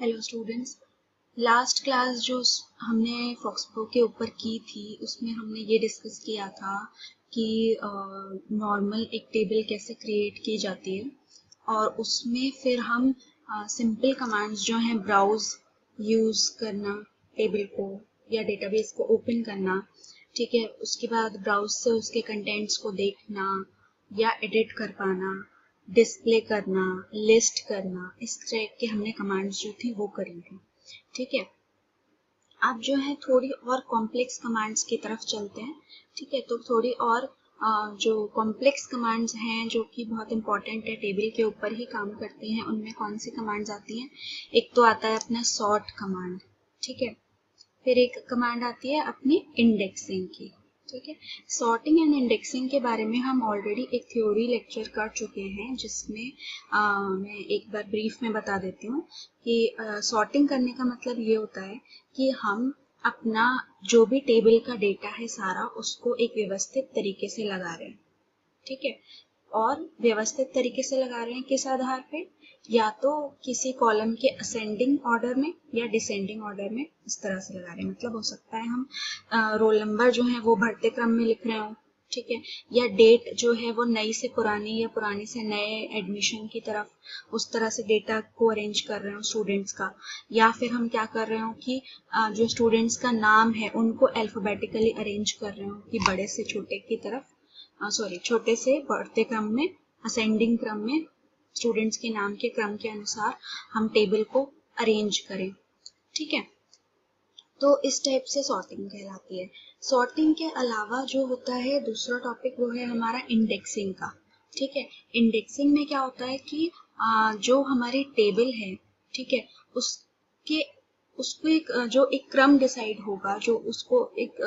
Hello students. Last class जो हमने फॉक्सप्रो के ऊपर की थी उसमें हमने ये डिस्कस किया था कि नॉर्मल एक टेबल कैसे क्रिएट की जाती है और उसमें फिर हम सिंपल कमांड्स जो हैं ब्राउज यूज़ करना टेबल को या डेटाबेस को ओपन करना, ठीक है। उसके बाद ब्राउज से उसके कंटेंट्स को देखना या एडिट कर पाना, डिस्प्ले करना, लिस्ट करना, इस तरह के हमने कमांड्स जो थी वो करी थी, ठीक है। अब जो है थोड़ी और कॉम्प्लेक्स कमांड्स की तरफ चलते हैं, ठीक है। तो थोड़ी और जो कॉम्प्लेक्स कमांड्स हैं जो कि बहुत इंपॉर्टेंट है, टेबल के ऊपर ही काम करती हैं, उनमें कौन सी कमांड्स आती हैं। एक तो आता है अपना सॉर्ट कमांड, ठीक है। फिर एक कमांड आती है अपनी इंडेक्सिंग की, ठीक है। सॉर्टिंग एंड इंडेक्सिंग के बारे में हम ऑलरेडी एक थ्योरी लेक्चर कर चुके हैं जिसमें मैं एक बार ब्रीफ में बता देती हूँ कि सॉर्टिंग करने का मतलब ये होता है कि हम अपना जो भी टेबल का डेटा है सारा उसको एक व्यवस्थित तरीके से लगा रहे हैं, ठीक है। और व्यवस्थित तरीके से लगा रहे हैं किस आधार पे, या तो किसी कॉलम के असेंडिंग ऑर्डर में या डिसेंडिंग ऑर्डर में, इस तरह से लगा रहे हैं। मतलब हो सकता है हम रोल नंबर जो है वो बढ़ते क्रम में लिख रहे हो, ठीक है, या डेट जो है वो नई से पुरानी या पुरानी से नए एडमिशन की तरफ उस तरह से डेटा को अरेंज कर रहे हो स्टूडेंट्स का, या फिर हम क्या कर रहे हो कि जो स्टूडेंट्स का नाम है उनको अल्फाबेटिकली अरेंज कर रहे हो कि बड़े से छोटे की तरफ, छोटे से बढ़ते क्रम में, असेंडिंग क्रम में स्टूडेंट्स के नाम के क्रम के अनुसार हम टेबल को अरेंज करें, ठीक है। तो इस टाइप से सॉर्टिंग कहलाती है। सॉर्टिंग के अलावा जो होता है दूसरा टॉपिक वो है हमारा इंडेक्सिंग का, ठीक है। इंडेक्सिंग में क्या होता है कि जो हमारी टेबल है, ठीक है, उसके उसको जो एक क्रम डिसाइड होगा, जो उसको एक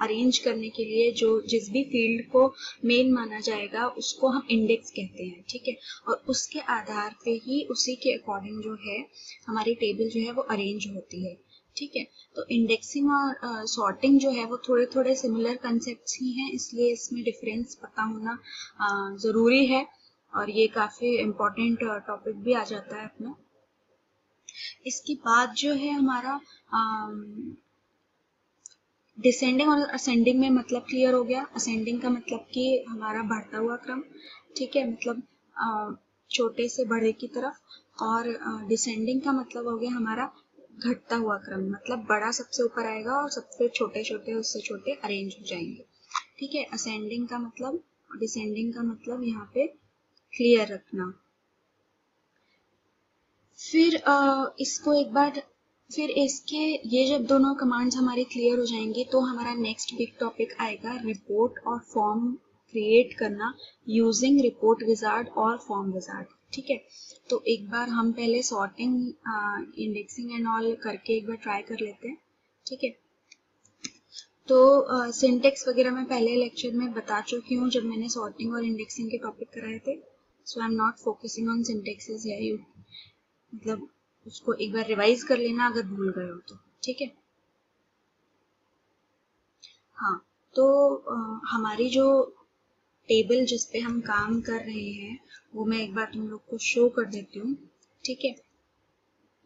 अरेंज करने के लिए जो जिस भी फील्ड को मेन माना जाएगा उसको हम इंडेक्स कहते हैं, ठीक है। और उसके आधार पे ही उसी के अकॉर्डिंग जो है हमारी टेबल जो है वो अरेंज होती है, ठीक है। तो इंडेक्सिंग और सॉर्टिंग जो है वो थोड़े थोड़े सिमिलर कंसेप्ट्स ही हैं, इसलिए इसमें डिफरेंस पता होना ज़रूरी है और ये काफ़ी इम्पोर्टेंट टॉपिक भी आ जाता है अपना। इसके बाद जो है हमारा डिसेंडिंग और असेंडिंग में मतलब क्लियर हो गया। असेंडिंग का मतलब कि हमारा बढ़ता हुआ क्रम, ठीक है, मतलब छोटे से बड़े की तरफ, और डिसेंडिंग का मतलब हो गया हमारा घटता हुआ क्रम, मतलब बड़ा सबसे ऊपर आएगा और सबसे छोटे छोटे उससे छोटे अरेंज हो जाएंगे, ठीक है। असेंडिंग का मतलब, डिसेंडिंग का मतलब यहाँ पे क्लियर रखना। फिर इसको एक बार, फिर इसके ये जब दोनों कमांड्स हमारी क्लियर हो जाएंगी तो हमारा नेक्स्ट बिग टॉपिक आएगा रिपोर्ट और फॉर्म क्रिएट करना यूजिंग रिपोर्ट विजार्ड और फॉर्म विजार्ड, ठीक है। तो एक बार हम पहले सॉर्टिंग, इंडेक्सिंग एंड ऑल करके एक बार ट्राई कर लेते हैं, ठीक है। तो सिंटेक्स वगैरह मैं पहले लेक्चर में बता चुकी हूँ जब मैंने सॉर्टिंग और इंडेक्सिंग के टॉपिक कराए थे, so I am not focusing on syntaxes या यू, मतलब उसको एक बार रिवाइज कर लेना अगर भूल गए हो तो, ठीक है। हाँ, तो हमारी जो टेबल जिस पे हम काम कर रहे हैं वो मैं एक बार तुम लोग को शो कर देती हूँ, ठीक है।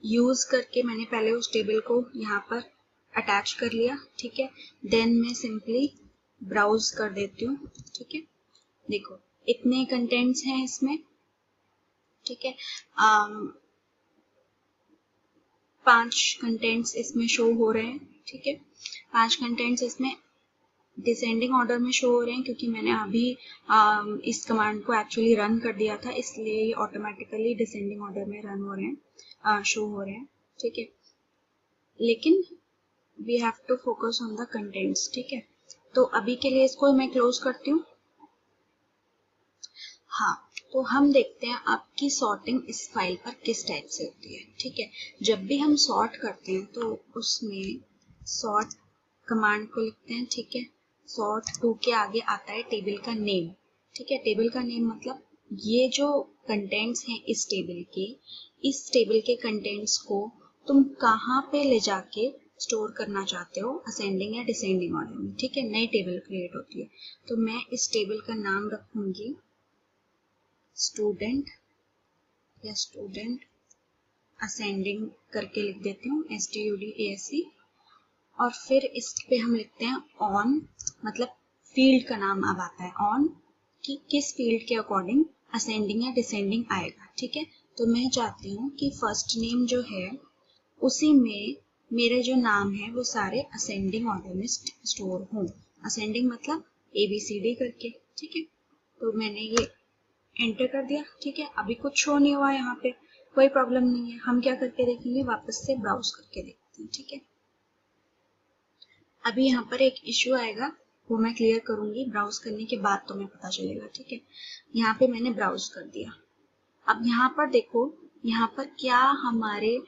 यूज करके मैंने पहले उस टेबल को यहाँ पर अटैच कर लिया, ठीक है। देन मैं सिंपली ब्राउज कर देती हूँ, ठीक है। देखो इतने कंटेंट्स हैं इसमें, ठीक है। 5 कंटेंट्स इसमें शो हो रहे हैं, ठीक है। 5 कंटेंट्स इसमें डिसेंडिंग ऑर्डर में शो हो रहे हैं क्योंकि मैंने अभी इस कमांड को एक्चुअली रन कर दिया था, इसलिए ये ऑटोमेटिकली डिसेंडिंग ऑर्डर में रन हो रहे हैं, शो हो रहे हैं, ठीक है। लेकिन we have to focus on the contents, ठीक है। तो अभी के लिए इसको मैं क्लोज करती हूँ। हाँ, तो हम देखते हैं आपकी सॉर्टिंग इस फाइल पर किस टाइप से होती है, ठीक है। जब भी हम सॉर्ट करते हैं तो उसमें सॉर्ट कमांड को लिखते हैं, ठीक है। सॉर्ट टू के आगे आता है टेबल का नेम, ठीक है। टेबल का नेम मतलब ये जो कंटेंट्स हैं इस टेबल के कंटेंट्स को तुम कहाँ पे ले जाके स्टोर करना चाहते हो, असेंडिंग या डिसेंडिंग ऑर्डर में, ठीक है। नई टेबल क्रिएट होती है तो मैं इस टेबल का नाम रखूंगी स्टूडेंट या स्टूडेंट असेंडिंग करके लिख देती हूँ, STUDASE, और फिर इस पे हम लिखते हैं ऑन, मतलब फील्ड का नाम अब आता है ऑन, कि किस फील्ड के अकॉर्डिंग असेंडिंग या डिसेंडिंग आएगा। ठीक है, तो मैं चाहती हूँ कि फर्स्ट नेम जो है उसी में मेरे जो नाम है वो सारे असेंडिंग ऑर्डर में स्टोर हों। असेंडिंग मतलब ABCD करके। ठीक है, तो मैंने ये एंटर कर दिया। ठीक है, अभी कुछ शो नहीं हुआ यहाँ पे, कोई प्रॉब्लम नहीं है। हम क्या करके देखेंगे, वापस से ब्राउज करके देखते हैं। ठीक है, अभी यहाँ पर एक इश्यू आएगा, वो मैं क्लियर करूंगी ब्राउज करने के बाद, तुम्हें पता चलेगा। ठीक है, यहाँ पे मैंने ब्राउज कर दिया। अब यहाँ पर देखो, यहाँ पर क्या हमारे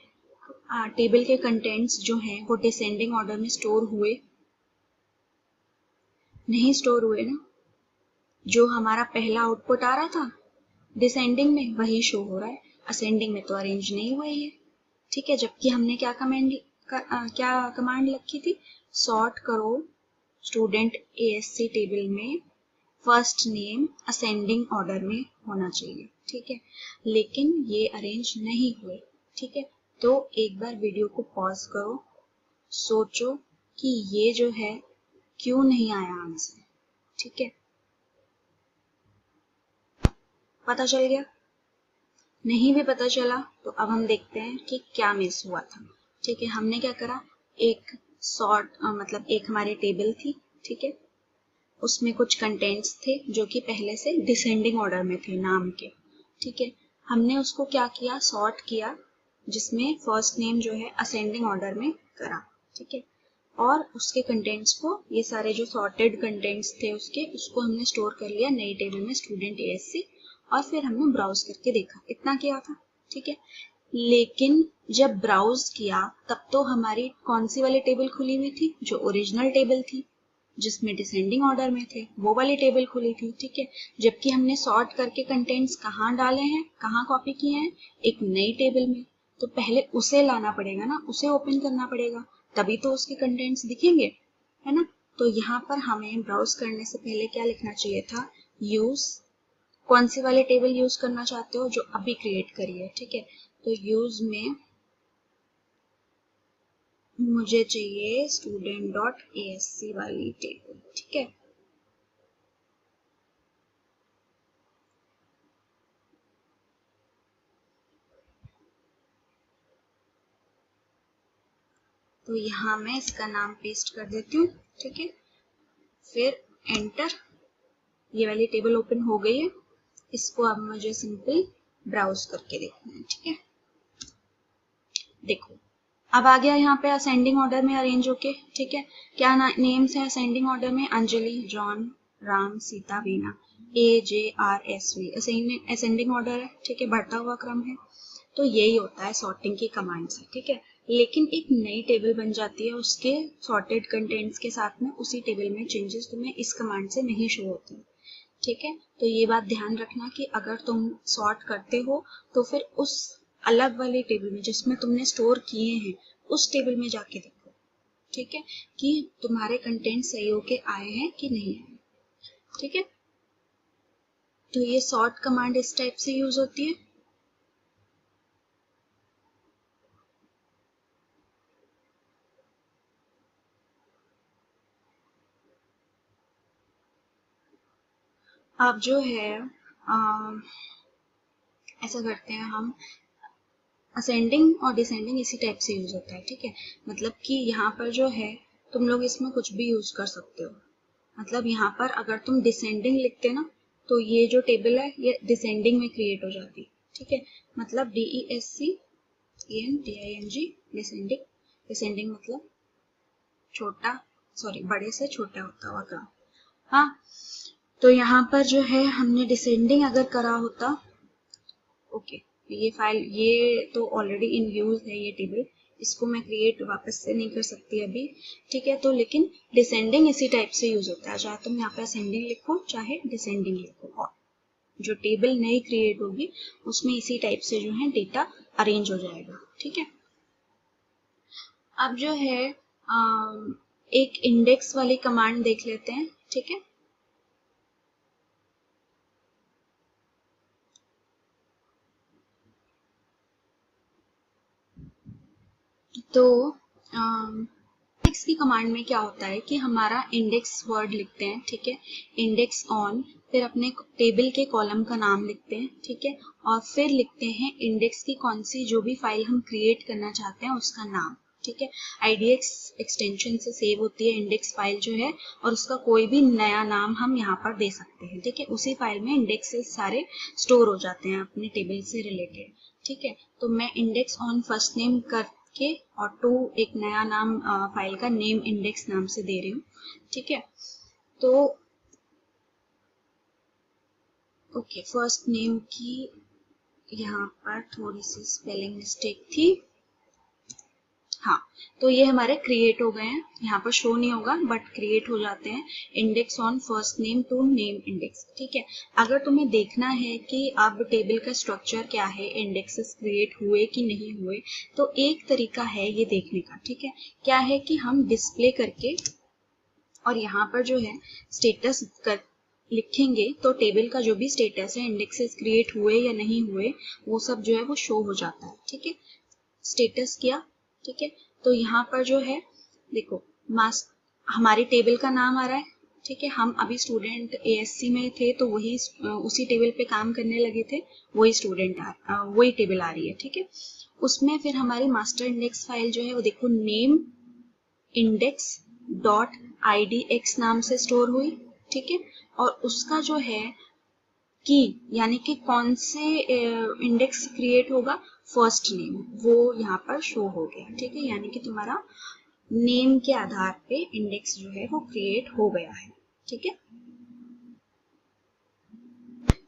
टेबल के कंटेंट्स जो हैं वो डिसेंडिंग ऑर्डर में स्टोर हुए? नहीं स्टोर हुए ना। जो हमारा पहला आउटपुट आ रहा था डिसेंडिंग में वही शो हो रहा है, असेंडिंग में तो अरेंज नहीं हुआ है। ठीक है, जबकि हमने क्या कमांड लिखी थी, सॉर्ट करो स्टूडेंट ASC टेबल में फर्स्ट नेम असेंडिंग ऑर्डर में होना चाहिए। ठीक है, लेकिन ये अरेंज नहीं हुए। ठीक है, तो एक बार वीडियो को पॉज करो, सोचो कि ये जो है क्यों नहीं आया आंसर। ठीक है, पता चल गया? नहीं भी पता चला तो अब हम देखते हैं कि क्या मिस हुआ था। ठीक है, हमने क्या करा, एक मतलब एक हमारी टेबल थी। ठीक है, उसमें कुछ कंटेंट्स थे जो कि पहले से डिसेंडिंग ऑर्डर में थे नाम के। ठीक है, हमने उसको क्या किया, सॉर्ट किया, जिसमें फर्स्ट नेम जो है असेंडिंग ऑर्डर में करा। ठीक है, और उसके कंटेंट्स को, ये सारे जो सॉर्टेड कंटेंट्स थे उसको हमने स्टोर कर लिया नई टेबल में स्टूडेंट ASC, और फिर हमने ब्राउज करके देखा, इतना किया था। ठीक है, लेकिन जब ब्राउज किया तब तो हमारी कौन सी वाली टेबल खुली हुई थी, जो ओरिजिनल टेबल थी जिसमें डिसेंडिंग ऑर्डर में थे, वो वाली टेबल खुली थी। ठीक है, जबकि हमने सॉर्ट करके कंटेंट्स कहाँ डाले हैं, कहाँ कॉपी किए हैं, एक नई टेबल में। तो पहले उसे लाना पड़ेगा ना, उसे ओपन करना पड़ेगा, तभी तो उसके कंटेंट्स दिखेंगे, है ना। तो यहाँ पर हमें ब्राउज करने से पहले क्या लिखना चाहिए था, यूज, कौन सी वाली टेबल यूज करना चाहते हो, जो अभी क्रिएट करी है। ठीक है, तो यूज में मुझे चाहिए student.asc वाली टेबल। ठीक है, तो यहाँ मैं इसका नाम पेस्ट कर देती हूँ। ठीक है, फिर एंटर, ये वाली टेबल ओपन हो गई है। इसको अब मुझे सिंपल ब्राउज करके देखना है। ठीक है, देखो अब आ गया यहाँ पे असेंडिंग ऑर्डर में अरेंज होके। ठीक है, क्या नेम्स है असेंडिंग ऑर्डर में, Anjali, John, Ram, Sita, Veena, AJRSV ascending order है। ठीक है, बढ़ता हुआ क्रम है। तो यही होता है सॉर्टिंग की कमांड से। ठीक है, लेकिन एक नई टेबल बन जाती है उसके सॉर्टेड कंटेंट्स के साथ में, उसी टेबल में चेंजेस तुम्हें इस कमांड से नहीं शो होती। ठीक है, तो ये बात ध्यान रखना कि अगर तुम सॉर्ट करते हो तो फिर उस अलग वाली टेबल में जिसमें तुमने स्टोर किए हैं उस टेबल में जाके देखो। ठीक है, कि तुम्हारे कंटेंट सही होके आए हैं कि नहीं आए। ठीक है, तो ये सॉर्ट कमांड इस टाइप से यूज होती है। अब जो है ऐसा करते हैं हम, असेंडिंग और डिसेंडिंग इसी टाइप से यूज होता है। ठीक है, मतलब कि यहाँ पर जो है तुम लोग इसमें कुछ भी यूज कर सकते हो। मतलब यहाँ पर अगर तुम डिसेंडिंग लिखते ना तो ये जो टेबल है ये डिसेंडिंग में क्रिएट हो जाती। ठीक है, मतलब DESCENDING डिसेंडिंग, डिसेंडिंग मतलब छोटा, सॉरी बड़े से छोटा होता हुआ क्रम। हाँ, तो यहाँ पर जो है हमने डिसेंडिंग अगर करा होता, ओके, ये फाइल, ये तो ऑलरेडी इन यूज है ये टेबल, इसको मैं क्रिएट वापस से नहीं कर सकती अभी। ठीक है, तो लेकिन डिसेंडिंग इसी टाइप से यूज होता है, चाहे तुम यहाँ पे असेंडिंग लिखो चाहे डिसेंडिंग लिखो, और जो टेबल नई क्रिएट होगी उसमें इसी टाइप से जो है डेटा अरेंज हो जाएगा। ठीक है, अब जो है एक इंडेक्स वाली कमांड देख लेते हैं। ठीक है, तो इंडेक्स की कमांड में क्या होता है कि हमारा इंडेक्स वर्ड लिखते हैं, ठीक है, इंडेक्स ऑन, फिर अपने टेबल के कॉलम का नाम लिखते हैं, ठीक है, और फिर लिखते हैं इंडेक्स की कौन सी जो भी फाइल हम क्रिएट करना चाहते हैं उसका नाम, ठीक है। IDX एक्सटेंशन से सेव होती है इंडेक्स फाइल जो है, और उसका कोई भी नया नाम हम यहाँ पर दे सकते हैं, ठीक है। उसी फाइल में इंडेक्सेस सारे स्टोर हो जाते हैं अपने टेबल से रिलेटेड, ठीक है। तो मैं इंडेक्स ऑन फर्स्ट नेम करके और टू एक नया नाम फाइल का नेम इंडेक्स नाम से दे रही हूँ, ठीक है। तो ओके, फर्स्ट नेम की यहाँ पर थोड़ी सी स्पेलिंग मिस्टेक थी, हाँ, तो ये हमारे क्रिएट हो गए हैं, यहाँ पर शो नहीं होगा बट क्रिएट हो जाते हैं, index on first name to name index, ठीक है। अगर तुम्हें देखना है कि अब टेबल का स्ट्रक्चर क्या है, इंडेक्सेस क्रिएट हुए कि नहीं हुए, तो एक तरीका है ये देखने का, ठीक है। क्या है कि हम डिस्प्ले करके और यहाँ पर जो है स्टेटस कर लिखेंगे तो टेबल का जो भी स्टेटस है, इंडेक्सेस क्रिएट हुए या नहीं हुए, वो सब जो है वो शो हो जाता है, ठीक है। स्टेटस किया, ठीक है, तो यहाँ पर जो है देखो हमारी टेबल का नाम आ रहा है, ठीक है। हम अभी स्टूडेंट ASC में थे तो वही उसी टेबल पे काम करने लगे थे, वही वही टेबल आ रही है, ठीक है। उसमें फिर हमारी मास्टर इंडेक्स फाइल जो है वो देखो नेम इंडेक्स डॉट IDX नाम से स्टोर हुई, ठीक है। और उसका जो है की यानी कि कौन से इंडेक्स क्रिएट होगा, फर्स्ट नेम, वो यहाँ पर शो हो गया, ठीक है। यानी कि तुम्हारा नेम के आधार पे इंडेक्स जो है वो क्रिएट हो गया है, ठीक है।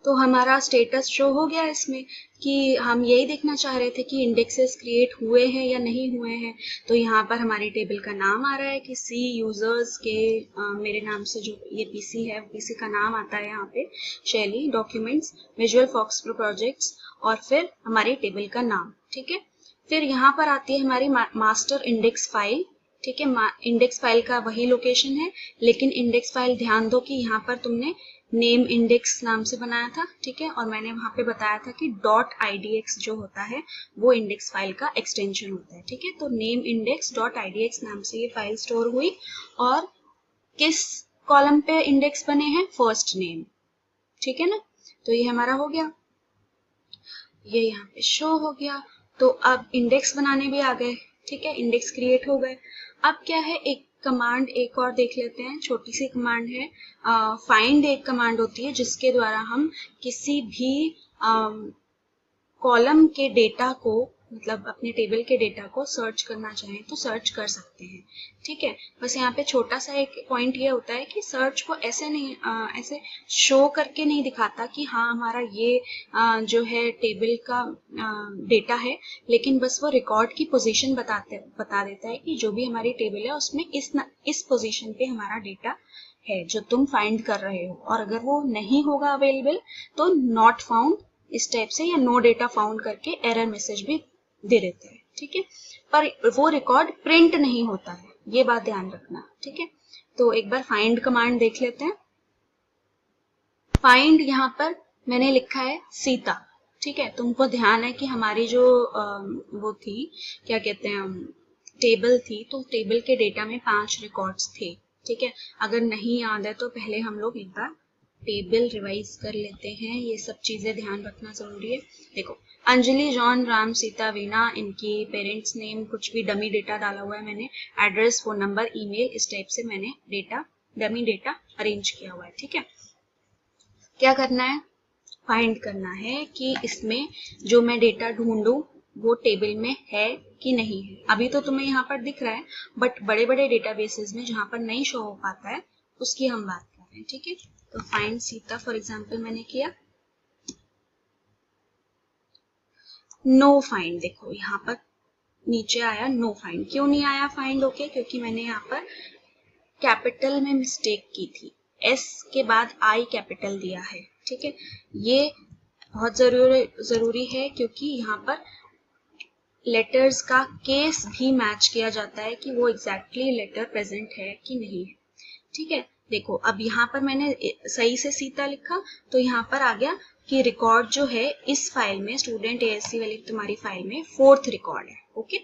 तो हमारा स्टेटस शो हो गया इसमें कि हम यही देखना चाह रहे थे कि इंडेक्सेस क्रिएट हुए हैं या नहीं हुए हैं। तो यहाँ पर हमारी टेबल का नाम आ रहा है कि सी यूजर्स के मेरे नाम से जो ये पीसी है, पीसी का नाम आता है यहाँ पे, शैली documents Visual FoxPro projects, और फिर हमारी टेबल का नाम, ठीक है। फिर यहाँ पर आती है हमारी मास्टर इंडेक्स फाइल, ठीक है। इंडेक्स फाइल का वही लोकेशन है, लेकिन इंडेक्स फाइल ध्यान दो कि यहाँ पर तुमने नेम इंडेक्स नाम से बनाया था, ठीक है, और मैंने वहां पे बताया था कि डॉट IDX जो होता है वो इंडेक्स फाइल का एक्सटेंशन होता है, ठीक है। तो नेम इंडेक्स डॉट IDX नाम से ये फाइल स्टोर हुई, और किस कॉलम पे इंडेक्स बने हैं, फर्स्ट नेम, ठीक है ना। तो ये हमारा हो गया, ये यहाँ पे शो हो गया। तो अब इंडेक्स बनाने भी आ गए, ठीक है, इंडेक्स क्रिएट हो गए। अब क्या है, एक कमांड एक और देख लेते हैं, छोटी सी कमांड है, फाइंड एक कमांड होती है जिसके द्वारा हम किसी भी कॉलम के डेटा को, मतलब अपने टेबल के डेटा को सर्च करना चाहें तो सर्च कर सकते हैं, ठीक है। बस यहाँ पे छोटा सा एक पॉइंट ये होता है कि सर्च को ऐसे नहीं ऐसे शो करके नहीं दिखाता कि हाँ हमारा ये जो है टेबल का डेटा है, लेकिन बस वो रिकॉर्ड की पोजीशन बता देता है कि जो भी हमारी टेबल है उसमें इस पोजीशन पे हमारा डेटा है जो तुम फाइंड कर रहे हो, और अगर वो नहीं होगा अवेलेबल तो नॉट फाउंड इस टाइप से या नो डेटा फाउंड करके एरर मैसेज भी दे देते हैं, ठीक है। पर वो रिकॉर्ड प्रिंट नहीं होता है, ये बात ध्यान रखना, ठीक है। तो एक बार फाइंड कमांड देख लेते हैं। फाइंड यहाँ पर मैंने लिखा है सीता, ठीक है। तुमको ध्यान है कि हमारी जो वो थी, क्या कहते हैं, टेबल थी, तो टेबल के डेटा में 5 रिकॉर्ड्स थे, ठीक है। अगर नहीं याद है तो पहले हम लोग एक बार टेबल रिवाइज कर लेते हैं, ये सब चीजें ध्यान रखना जरूरी है। देखो, अंजलि, जॉन, राम, सीता, वीना, इनकी पेरेंट्स नेम, कुछ भी डमी डेटा डाला हुआ है मैंने, एड्रेस, फोन नंबर, ईमेल, इस टाइप से मैंने डेटा, डमी डेटा अरेंज किया हुआ है, ठीक है। क्या करना है, फाइंड करना है कि इसमें जो मैं डेटा ढूंढूं वो टेबल में है कि नहीं है। अभी तो तुम्हें यहाँ पर दिख रहा है, बट बड़े बड़े डेटाबेसेस में जहां पर नहीं शो हो पाता है उसकी हम बात कर रहे हैं, ठीक है। तो फाइंड सीता फॉर एग्जांपल मैंने किया, नो फाइंड, देखो यहाँ पर नीचे आया नो फाइंड। क्यों नहीं आया फाइंड, ओके, क्योंकि मैंने यहाँ पर कैपिटल में मिस्टेक की थी, एस के बाद आई कैपिटल दिया है, ठीक है। ये बहुत जरूरी है क्योंकि यहाँ पर लेटर्स का केस भी मैच किया जाता है कि वो एग्जैक्टली लेटर प्रेजेंट है कि नहीं है, ठीक है। देखो, अब यहाँ पर मैंने सही से सीता लिखा तो यहाँ पर आ गया कि रिकॉर्ड जो है इस फाइल में, स्टूडेंट ASC वाली तुम्हारी फाइल में 4th रिकॉर्ड है, ओके।